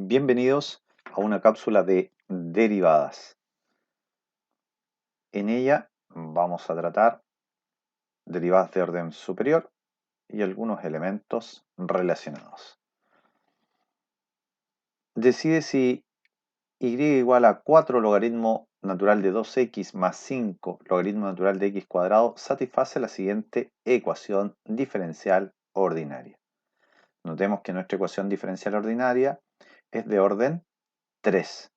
Bienvenidos a una cápsula de derivadas. En ella vamos a tratar derivadas de orden superior y algunos elementos relacionados. Decide si y igual a 4 logaritmo natural de 2x más 5 logaritmo natural de x cuadrado satisface la siguiente ecuación diferencial ordinaria. Notemos que nuestra ecuación diferencial ordinaria es de orden 3.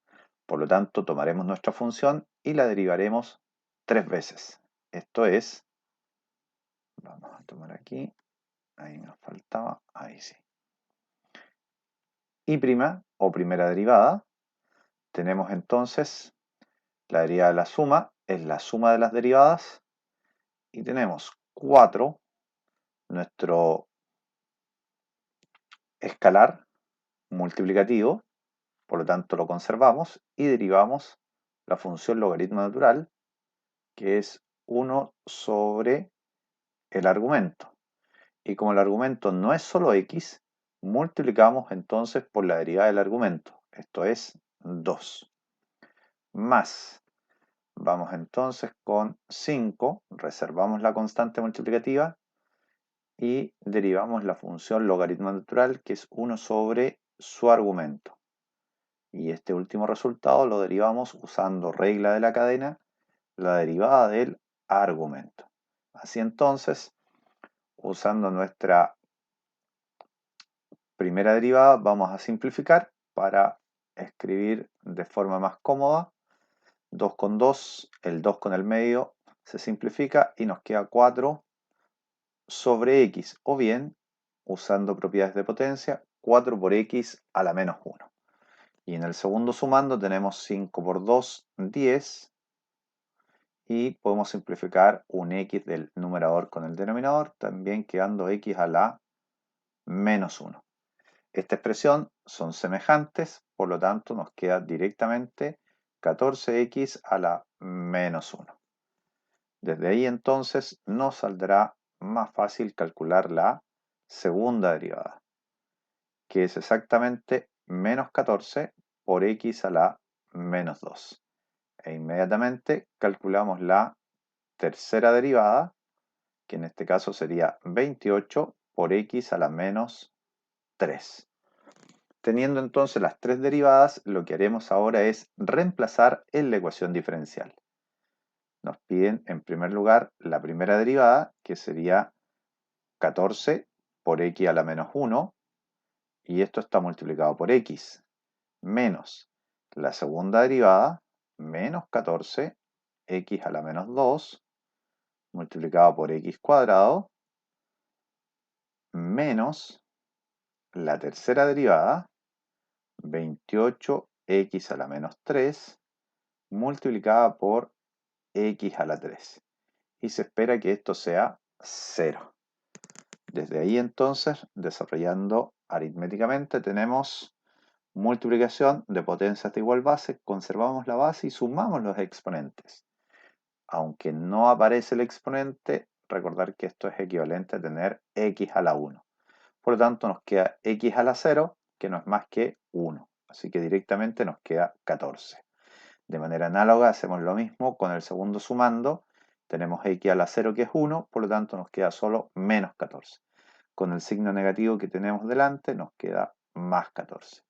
Por lo tanto, tomaremos nuestra función y la derivaremos 3 veces. Esto es, vamos a tomar aquí, ahí nos faltaba, ahí sí. Y prima, o primera derivada, tenemos entonces la derivada de la suma, es la suma de las derivadas, y tenemos 4, nuestro escalar multiplicativo, por lo tanto lo conservamos, y derivamos la función logaritmo natural, que es 1 sobre el argumento. Y como el argumento no es solo x, multiplicamos entonces por la derivada del argumento. Esto es 2. Más, vamos entonces con 5, reservamos la constante multiplicativa y derivamos la función logaritmo natural, que es 1 sobre su argumento. Y este último resultado lo derivamos usando regla de la cadena, la derivada del argumento. Así entonces, usando nuestra primera derivada, vamos a simplificar para escribir de forma más cómoda. 2 con 2, el 2 con el medio se simplifica y nos queda 4 sobre x, o bien, usando propiedades de potencia, 4 por x a la menos 1. Y en el segundo sumando tenemos 5 por 2, 10, y podemos simplificar un x del numerador con el denominador, también quedando x a la menos 1. Esta expresión son semejantes, por lo tanto nos queda directamente 14x a la menos 1. Desde ahí entonces nos saldrá más fácil calcular la segunda derivada, que es exactamente menos 14 por x a la menos 2. E inmediatamente calculamos la tercera derivada, que en este caso sería 28 por x a la menos 3. Teniendo entonces las tres derivadas, lo que haremos ahora es reemplazar en la ecuación diferencial. Nos piden en primer lugar la primera derivada, que sería 14 por x a la menos 1, y esto está multiplicado por x, menos la segunda derivada, menos 14 x a la menos 2, multiplicado por x cuadrado, menos la tercera derivada, 28x a la menos 3, multiplicada por x a la 3. Y se espera que esto sea 0. Desde ahí entonces, desarrollando aritméticamente, tenemos multiplicación de potencias de igual base, conservamos la base y sumamos los exponentes. Aunque no aparece el exponente, recordar que esto es equivalente a tener x a la 1. Por lo tanto, nos queda x a la 0, que no es más que 1. Así que directamente nos queda 14. De manera análoga hacemos lo mismo con el segundo sumando. Tenemos x a la 0 que es 1, por lo tanto nos queda solo menos 14. Con el signo negativo que tenemos delante nos queda más 14.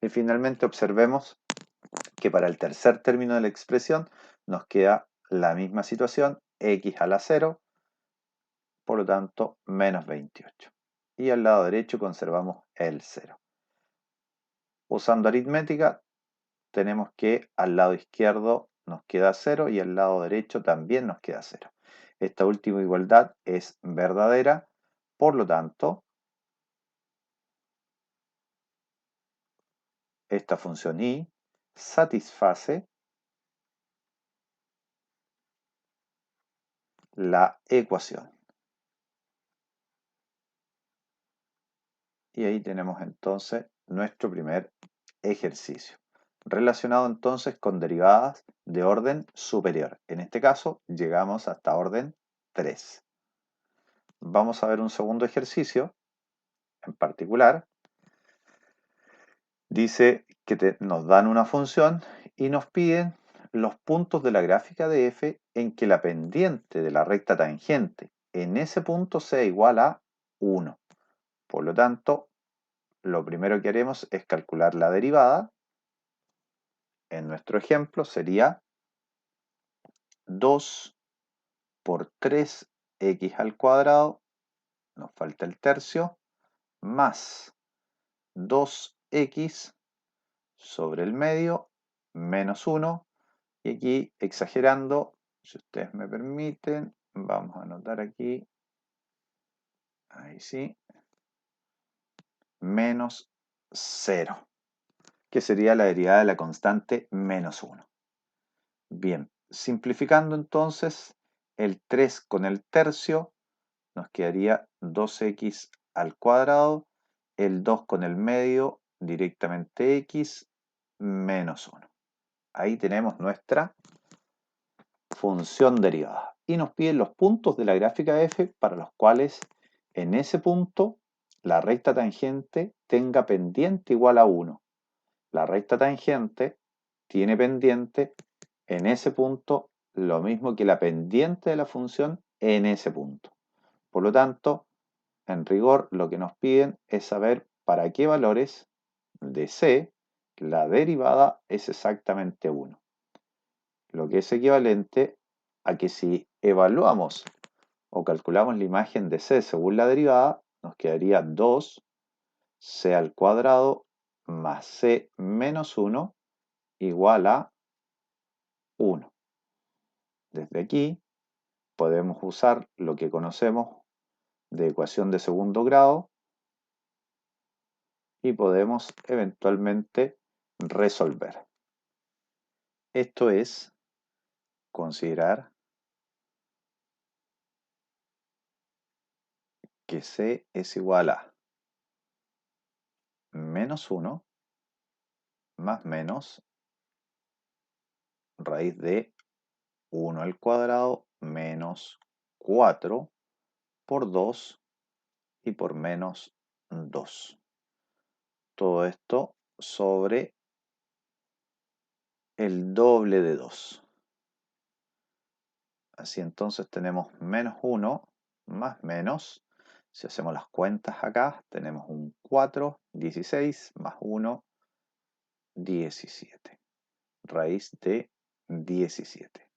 Y finalmente observemos que para el tercer término de la expresión nos queda la misma situación, x a la 0, por lo tanto menos 28. Y al lado derecho conservamos el 0. Usando aritmética, tenemos que al lado izquierdo nos queda 0 y al lado derecho también nos queda 0. Esta última igualdad es verdadera, por lo tanto, esta función y satisface la ecuación. Y ahí tenemos entonces nuestro primer ejercicio, relacionado entonces con derivadas de orden superior. En este caso, llegamos hasta orden 3. Vamos a ver un segundo ejercicio, en particular, Dice que nos dan una función y nos piden los puntos de la gráfica de f en que la pendiente de la recta tangente en ese punto sea igual a 1. Por lo tanto, lo primero que haremos es calcular la derivada. En nuestro ejemplo sería 2 por 3x al cuadrado, nos falta el tercio, más 2x sobre el medio menos 1. Y aquí, exagerando, si ustedes me permiten, vamos a anotar aquí, ahí sí, menos 0, que sería la derivada de la constante menos 1. Bien, simplificando entonces, el 3 con el tercio nos quedaría 2x al cuadrado, el 2 con el medio, directamente x, menos 1. Ahí tenemos nuestra función derivada. Y nos piden los puntos de la gráfica f para los cuales en ese punto la recta tangente tenga pendiente igual a 1. La recta tangente tiene pendiente en ese punto lo mismo que la pendiente de la función en ese punto. Por lo tanto, en rigor lo que nos piden es saber para qué valores de c la derivada es exactamente 1. Lo que es equivalente a que si evaluamos o calculamos la imagen de c según la derivada, nos quedaría 2c al cuadrado más c menos 1 igual a 1. Desde aquí podemos usar lo que conocemos de ecuación de segundo grado y podemos eventualmente resolver. Esto es considerar que c es igual a menos 1 más menos raíz de 1 al cuadrado menos 4 por 2 y por menos 2. Todo esto sobre el doble de 2. Así entonces tenemos menos 1 más menos. Si hacemos las cuentas acá, tenemos un 4, 16 más 1, 17. Raíz de 17.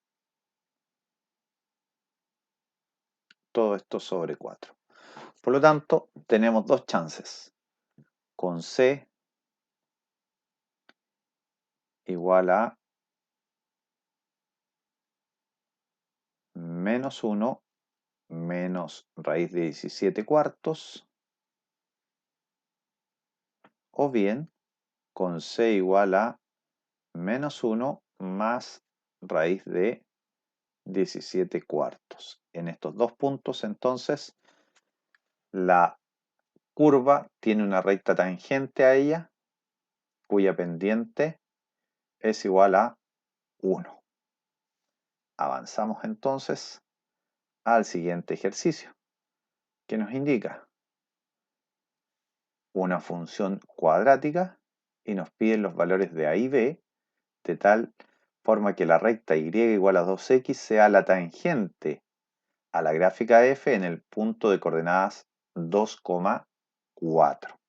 Todo esto sobre 4. Por lo tanto, tenemos dos chances. Con c igual a menos 1 menos raíz de 17 cuartos, o bien con c igual a menos 1 más raíz de 17 cuartos. En estos dos puntos, entonces, la curva tiene una recta tangente a ella, cuya pendiente es igual a 1. Avanzamos entonces al siguiente ejercicio, que nos indica una función cuadrática y nos piden los valores de a y b, de tal forma que la recta y igual a 2x sea la tangente a la gráfica f en el punto de coordenadas 2,4.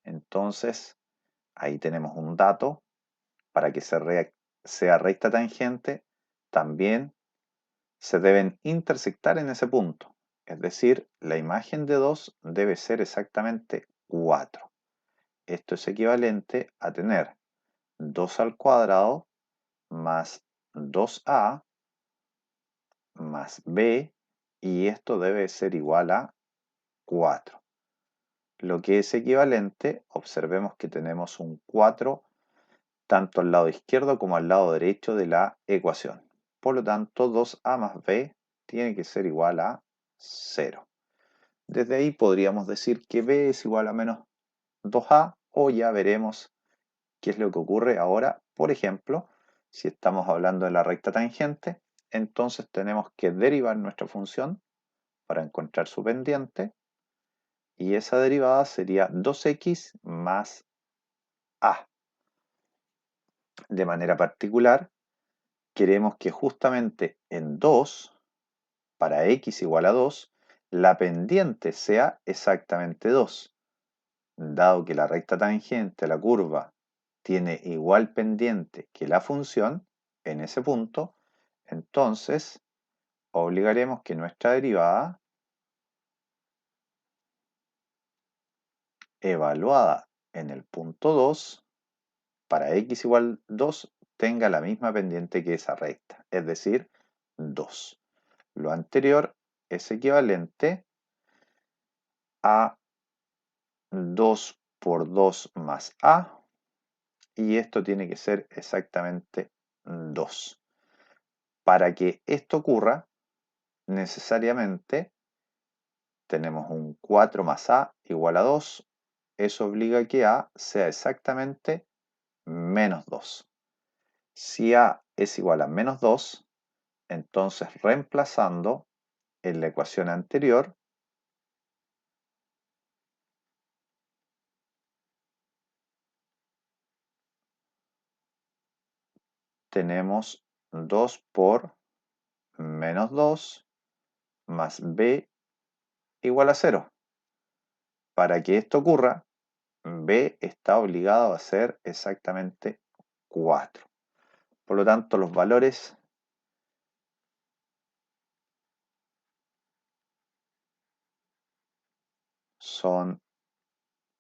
Entonces, ahí tenemos un dato. Para que sea recta tangente, también se deben intersectar en ese punto. Es decir, la imagen de 2 debe ser exactamente 4. Esto es equivalente a tener 2 al cuadrado más 2a más b, y esto debe ser igual a 4. Lo que es equivalente, observemos que tenemos un 4 tanto al lado izquierdo como al lado derecho de la ecuación. Por lo tanto, 2a más b tiene que ser igual a 0. Desde ahí podríamos decir que b es igual a menos 2a, o ya veremos qué es lo que ocurre ahora. Por ejemplo, si estamos hablando de la recta tangente, entonces tenemos que derivar nuestra función para encontrar su pendiente, y esa derivada sería 2x más a. De manera particular, queremos que justamente en 2, para x igual a 2, la pendiente sea exactamente 2. Dado que la recta tangente a la curva tiene igual pendiente que la función en ese punto, entonces obligaremos que nuestra derivada evaluada en el punto 2 para x igual 2 tenga la misma pendiente que esa recta, es decir, 2. Lo anterior es equivalente a 2 por 2 más a, y esto tiene que ser exactamente 2. Para que esto ocurra, necesariamente tenemos un 4 más a igual a 2. Eso obliga a que a sea exactamente menos 2. Si a es igual a menos 2, entonces reemplazando en la ecuación anterior, tenemos 2 por menos 2 más b igual a 0. Para que esto ocurra, b está obligado a ser exactamente 4. Por lo tanto, los valores son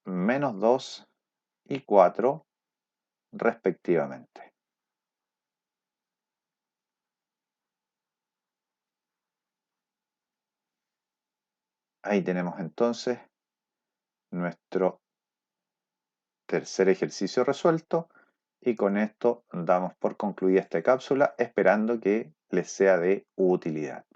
menos 2 y 4 respectivamente. Ahí tenemos entonces nuestro tercer ejercicio resuelto y con esto damos por concluida esta cápsula esperando que les sea de utilidad.